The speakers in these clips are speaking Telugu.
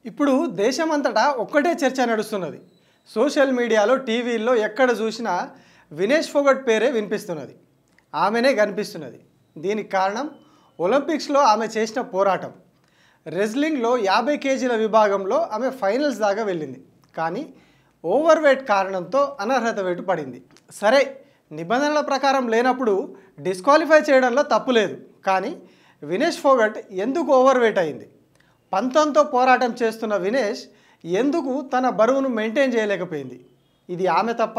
ఇప్పుడు దేశమంతటా ఒక్కటే చర్చ నడుస్తున్నది. సోషల్ మీడియాలో, టీవీల్లో ఎక్కడ చూసినా వినేష్ ఫోగట్ పేరే వినిపిస్తున్నది. ఆమెనే కనిపిస్తున్నది. దీనికి కారణం ఒలింపిక్స్లో ఆమె చేసిన పోరాటం. రెజ్లింగ్లో 50 కేజీల విభాగంలో ఆమె ఫైనల్స్ దాకా వెళ్ళింది. కానీ ఓవర్ వెయిట్ కారణంతో అనర్హత వేటు పడింది. సరే, నిబంధనల ప్రకారం లేనప్పుడు డిస్క్వాలిఫై చేయడంలో తప్పు లేదు. కానీ వినేష్ ఫోగట్ ఎందుకు ఓవర్ వెయిట్ అయింది? పంతంతో పోరాటం చేస్తున్న వినేష్ ఎందుకు తన బరువును మెయింటైన్ చేయలేకపోయింది? ఇది ఆమె తప్ప,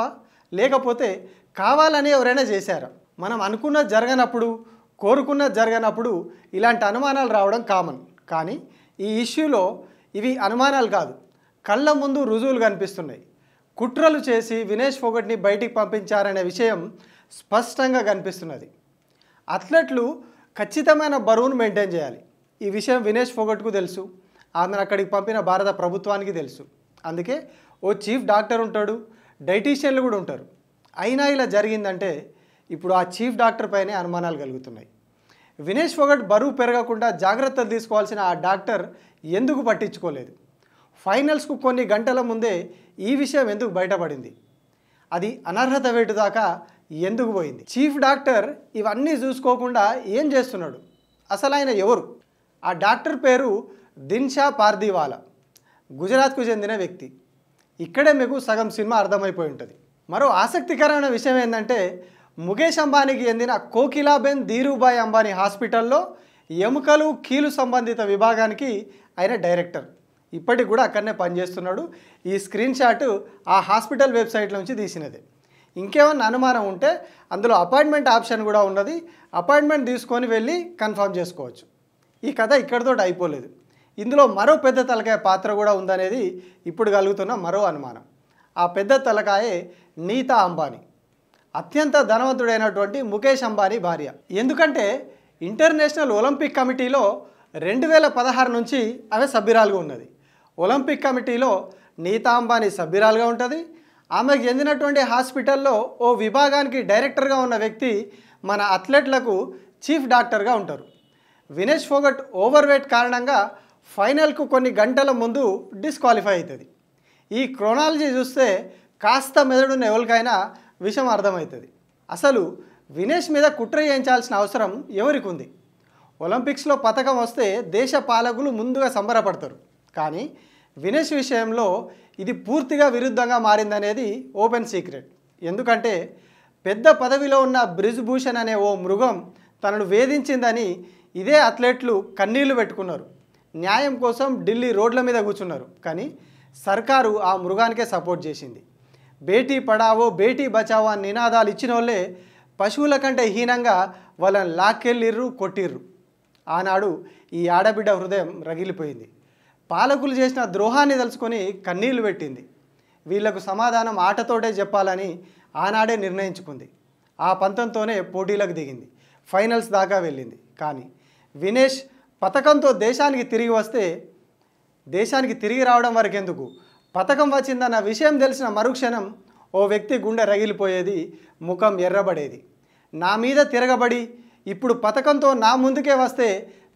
లేకపోతే కావాలని ఎవరైనా చేశారా? మనం అనుకున్నది జరగనప్పుడు, కోరుకున్నది జరగనప్పుడు ఇలాంటి అనుమానాలు రావడం కామన్. కానీ ఈ ఇష్యూలో ఇవి అనుమానాలు కాదు, కళ్ళ ముందు రుజువులు కనిపిస్తున్నాయి. కుట్రలు చేసి వినేష్ ఫోగట్ని బయటికి పంపించారనే విషయం స్పష్టంగా కనిపిస్తున్నది. అథ్లెట్లు ఖచ్చితమైన బరువును మెయింటైన్ చేయాలి. ఈ విషయం వినేష్ ఫోగట్కు తెలుసు. ఆమెను అక్కడికి పంపిన భారత ప్రభుత్వానికి తెలుసు. అందుకే ఓ చీఫ్ డాక్టర్ ఉంటాడు, డైటీషియన్లు కూడా ఉంటారు. అయినా ఇలా జరిగిందంటే ఇప్పుడు ఆ చీఫ్ డాక్టర్ పైనే అనుమానాలు కలుగుతున్నాయి. వినేష్ ఫోగట్ బరువు పెరగకుండా జాగ్రత్తలు తీసుకోవాల్సిన ఆ డాక్టర్ ఎందుకు పట్టించుకోలేదు? ఫైనల్స్కు కొన్ని గంటల ముందే ఈ విషయం ఎందుకు బయటపడింది? అది అనర్హత వేటు దాకా ఎందుకు పోయింది? చీఫ్ డాక్టర్ ఇవన్నీ చూసుకోకుండా ఏం చేస్తున్నాడు? అసలు ఆయన ఎవరు? ఆ డాక్టర్ పేరు దిన్షా పార్దీవాలా, గుజరాత్కు చెందిన వ్యక్తి. ఇక్కడే మీకు సగం సినిమా అర్థమైపోయి ఉంటుంది. మరో ఆసక్తికరమైన విషయం ఏంటంటే, ముఖేష్ అంబానీకి చెందిన కోకిలాబెన్ ధీరుభాయ్ అంబానీ హాస్పిటల్లో ఎముకలు, కీలు సంబంధిత విభాగానికి ఆయన డైరెక్టర్. ఇప్పటికి కూడా అక్కడనే పనిచేస్తున్నాడు. ఈ స్క్రీన్ షాట్ ఆ హాస్పిటల్ వెబ్సైట్ నుంచి తీసినదే. ఇంకేమన్నా అనుమానం ఉంటే అందులో అపాయింట్మెంట్ ఆప్షన్ కూడా ఉన్నది. అపాయింట్మెంట్ తీసుకొని వెళ్ళి కన్ఫర్మ్ చేసుకోవచ్చు. ఈ కథ ఇక్కడితో అయిపోలేదు. ఇందులో మరో పెద్ద తలకాయ పాత్ర కూడా ఉందనేది ఇప్పుడు కలుగుతున్న మరో అనుమానం. ఆ పెద్ద తలకాయే నీతా అంబానీ, అత్యంత ధనవంతుడైనటువంటి ముఖేష్ అంబానీ భార్య. ఎందుకంటే ఇంటర్నేషనల్ ఒలింపిక్ కమిటీలో 2016 నుంచి ఆమె సభ్యురాలుగా ఉన్నది. ఒలింపిక్ కమిటీలో నీతా అంబానీ సభ్యురాలుగా ఉంటుంది. ఆమెకు చెందినటువంటి హాస్పిటల్లో ఓ విభాగానికి డైరెక్టర్గా ఉన్న వ్యక్తి మన అథ్లెట్లకు చీఫ్ డాక్టర్గా ఉంటారు. వినేష్ ఫోగట్ ఓవర్ వెయిట్ కారణంగా ఫైనల్కు కొన్ని గంటల ముందు డిస్క్వాలిఫై అవుతుంది. ఈ క్రోనాలజీ చూస్తే కాస్త మెదడున్న ఎవరికైనా విషయం అర్థమవుతుంది. అసలు వినేష్ మీద కుట్ర చేయించాల్సిన అవసరం ఎవరికి ఉంది? ఒలింపిక్స్లో పథకం వస్తే దేశ పాలకులు ముందుగా సంబరపడతారు. కానీ వినేష్ విషయంలో ఇది పూర్తిగా విరుద్ధంగా మారిందనేది ఓపెన్ సీక్రెట్. ఎందుకంటే పెద్ద పదవిలో ఉన్న బ్రిజ్భూషణ్ అనే ఓ మృగం తనను వేధించిందని ఇదే అథ్లెట్లు కన్నీళ్లు పెట్టుకున్నారు. న్యాయం కోసం ఢిల్లీ రోడ్ల మీద కూర్చున్నారు. కానీ సర్కారు ఆ మృగానికే సపోర్ట్ చేసింది. బేటీ పడావో, బేటీ బచావో అని నినాదాలు ఇచ్చిన వాళ్ళే పశువుల కంటే హీనంగా వాళ్ళని లాక్కెళ్ళిర్రు, కొట్టిర్రు. ఆనాడు ఈ ఆడబిడ్డ హృదయం రగిలిపోయింది. పాలకులు చేసిన ద్రోహాన్ని తలుచుకొని కన్నీళ్లు పెట్టింది. వీళ్లకు సమాధానం ఆటతోటే చెప్పాలని ఆనాడే నిర్ణయించుకుంది. ఆ పంతంతోనే పోటీలకు దిగింది. ఫైనల్స్ దాకా వెళ్ళింది. కానీ వినేష్ పథకంతో దేశానికి తిరిగి వస్తే, దేశానికి తిరిగి రావడం వరకు ఎందుకు, పథకం వచ్చిందన్న విషయం తెలిసిన మరుక్షణం ఓ వ్యక్తి గుండె రగిలిపోయేది, ముఖం ఎర్రబడేది. నా మీద తిరగబడి ఇప్పుడు పథకంతో నా ముందుకే వస్తే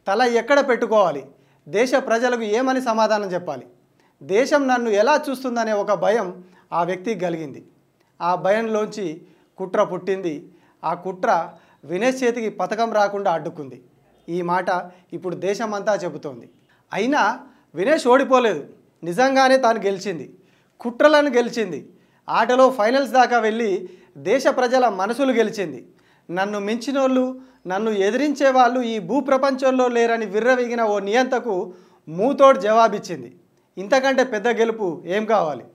తల ఎక్కడ పెట్టుకోవాలి? దేశ ప్రజలకు ఏమని సమాధానం చెప్పాలి? దేశం నన్ను ఎలా చూస్తుందనే ఒక భయం ఆ వ్యక్తికి కలిగింది. ఆ భయంలోంచి కుట్ర పుట్టింది. ఆ కుట్ర వినేష్ చేతికి పథకం రాకుండా అడ్డుకుంది. ఈ మాట ఇప్పుడు దేశమంతా చెబుతోంది. అయినా వినేష్ ఓడిపోలేదు. నిజంగానే తాను గెలిచింది, కుట్రలను గెలిచింది. ఆటలో ఫైనల్స్ దాకా వెళ్ళి దేశ ప్రజల మనసులు గెలిచింది. నన్ను మించినోళ్ళు, నన్ను ఎదిరించే వాళ్ళు ఈ భూప్రపంచంలో లేరని విర్రవీగిన ఓ నియంతకు మూతోడు జవాబిచ్చింది. ఇంతకంటే పెద్ద గెలుపు ఏం కావాలి?